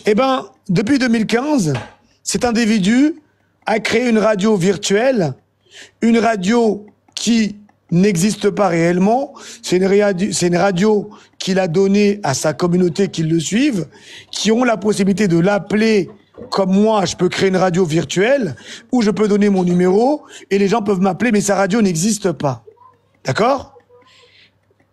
Eh ben, depuis 2015, cet individu a créé une radio virtuelle, une radio qui n'existe pas réellement. C'est une radio qu'il a donnée à sa communauté qui le suivent, qui ont la possibilité de l'appeler comme moi, je peux créer une radio virtuelle où je peux donner mon numéro et les gens peuvent m'appeler, mais sa radio n'existe pas. D'accord?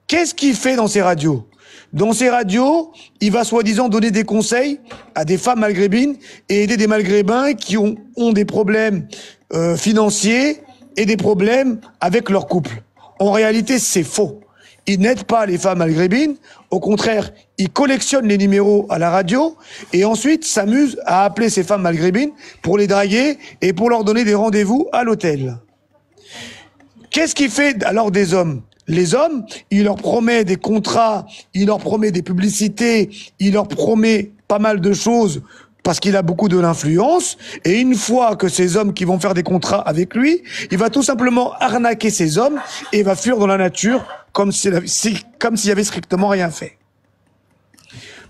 Qu'est-ce qu'il fait dans ces radios? Dans ces radios, il va soi-disant donner des conseils à des femmes maghrébines et aider des maghrébins qui ont des problèmes financiers et des problèmes avec leur couple. En réalité, c'est faux. Il n'aide pas les femmes maghrébines. Au contraire, il collectionne les numéros à la radio et ensuite s'amuse à appeler ces femmes maghrébines pour les draguer et pour leur donner des rendez-vous à l'hôtel. Qu'est-ce qu'il fait alors des hommes? Les hommes, il leur promet des contrats, il leur promet des publicités, il leur promet pas mal de choses parce qu'il a beaucoup de l'influence. Et une fois que ces hommes qui vont faire des contrats avec lui, il va tout simplement arnaquer ces hommes et va fuir dans la nature comme s'il y avait strictement rien fait.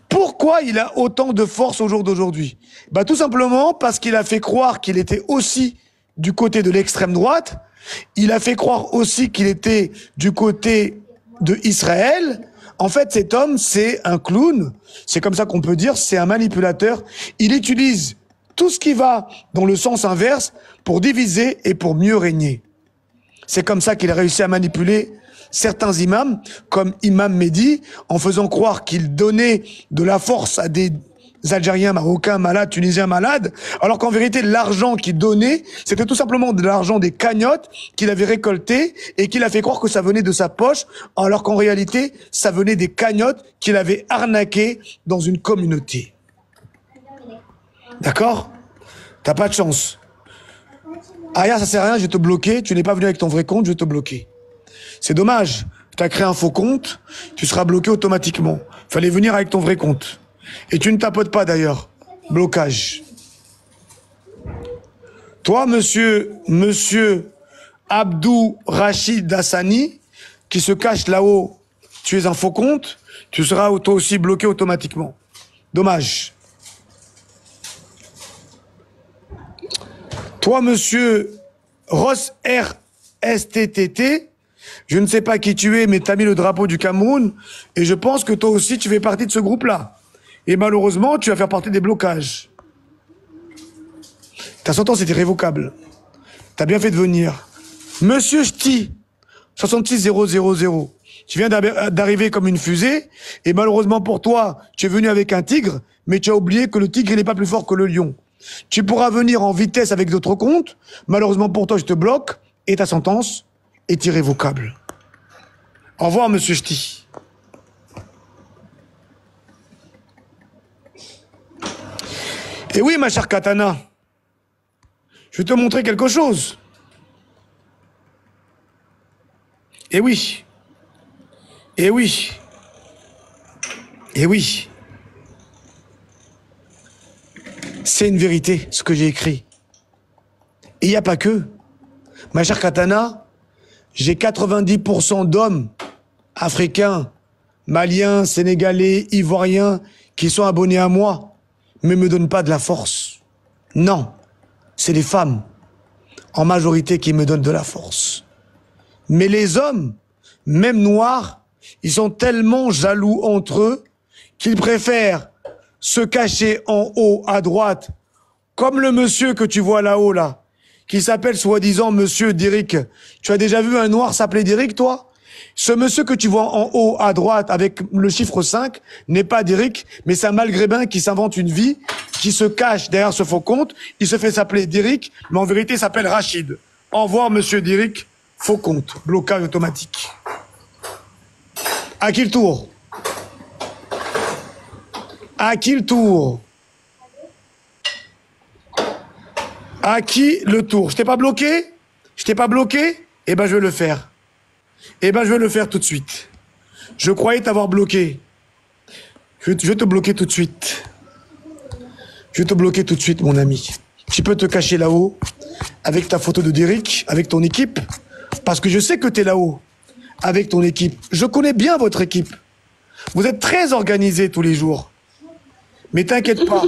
Pourquoi il a autant de force au jour d'aujourd'hui? Bah, tout simplement parce qu'il a fait croire qu'il était aussi du côté de l'extrême droite. Il a fait croire aussi qu'il était du côté de Israël. En fait, cet homme, c'est un clown. C'est comme ça qu'on peut dire, c'est un manipulateur. Il utilise tout ce qui va dans le sens inverse pour diviser et pour mieux régner. C'est comme ça qu'il a réussi à manipuler certains imams, comme Imam Mehdi, en faisant croire qu'il donnait de la force à des Algériens, Marocains, malades, Tunisiens, malades, alors qu'en vérité, l'argent qu'il donnait, c'était tout simplement de l'argent des cagnottes qu'il avait récolté et qu'il a fait croire que ça venait de sa poche, alors qu'en réalité, ça venait des cagnottes qu'il avait arnaquées dans une communauté. D'accord? T'as pas de chance. Aya, ça sert à rien, je vais te bloquer, tu n'es pas venu avec ton vrai compte, je vais te bloquer. C'est dommage, tu as créé un faux compte, tu seras bloqué automatiquement. Fallait venir avec ton vrai compte. Et tu ne tapotes pas d'ailleurs. Blocage. Toi, monsieur Abdou Rachid Hassani, qui se cache là-haut, tu es un faux compte, tu seras toi aussi bloqué automatiquement. Dommage. Toi, monsieur Ross RSTTT, je ne sais pas qui tu es, mais tu as mis le drapeau du Cameroun, et je pense que toi aussi, tu fais partie de ce groupe-là. Et malheureusement, tu vas faire partie des blocages. Ta sentence est irrévocable. T'as bien fait de venir. Monsieur Ch'ti, 66000, tu viens d'arriver comme une fusée, et malheureusement pour toi, tu es venu avec un tigre, mais tu as oublié que le tigre, il n'est pas plus fort que le lion. Tu pourras venir en vitesse avec d'autres comptes, malheureusement pour toi, je te bloque, et ta sentence est irrévocable. Au revoir, monsieur Ch'ti. Et oui, ma chère Katana, je vais te montrer quelque chose. Et oui. Et oui. Et oui. C'est une vérité, ce que j'ai écrit. Et il n'y a pas que. Ma chère Katana, j'ai 90% d'hommes africains, maliens, sénégalais, ivoiriens, qui sont abonnés à moi, mais me donnent pas de la force. Non, c'est les femmes, en majorité, qui me donnent de la force. Mais les hommes, même noirs, ils sont tellement jaloux entre eux qu'ils préfèrent se cacher en haut à droite, comme le monsieur que tu vois là-haut, là, qui s'appelle soi-disant monsieur Derrick. Tu as déjà vu un noir s'appeler Derrick, toi? Ce monsieur que tu vois en haut à droite avec le chiffre 5 n'est pas Derrick, mais c'est un maghrébin qui s'invente une vie, qui se cache derrière ce faux compte. Il se fait s'appeler Derrick, mais en vérité il s'appelle Rachid. Au revoir, monsieur Derrick, faux compte, blocage automatique. À qui le tour? À qui le tour? À qui le tour? Je t'ai pas bloqué? Je t'ai pas bloqué? Eh ben je vais le faire. Eh ben, je vais le faire tout de suite. Je croyais t'avoir bloqué. Je vais te bloquer tout de suite. Je vais te bloquer tout de suite, mon ami. Tu peux te cacher là-haut, avec ta photo de Derrick, avec ton équipe, parce que je sais que tu es là-haut, avec ton équipe. Je connais bien votre équipe. Vous êtes très organisés tous les jours. Mais t'inquiète pas.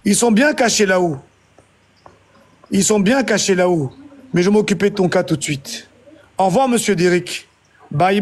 Ils sont bien cachés là-haut. Ils sont bien cachés là-haut. Mais je vais m'occuper de ton cas tout de suite. Au revoir, monsieur Derrick. Bye.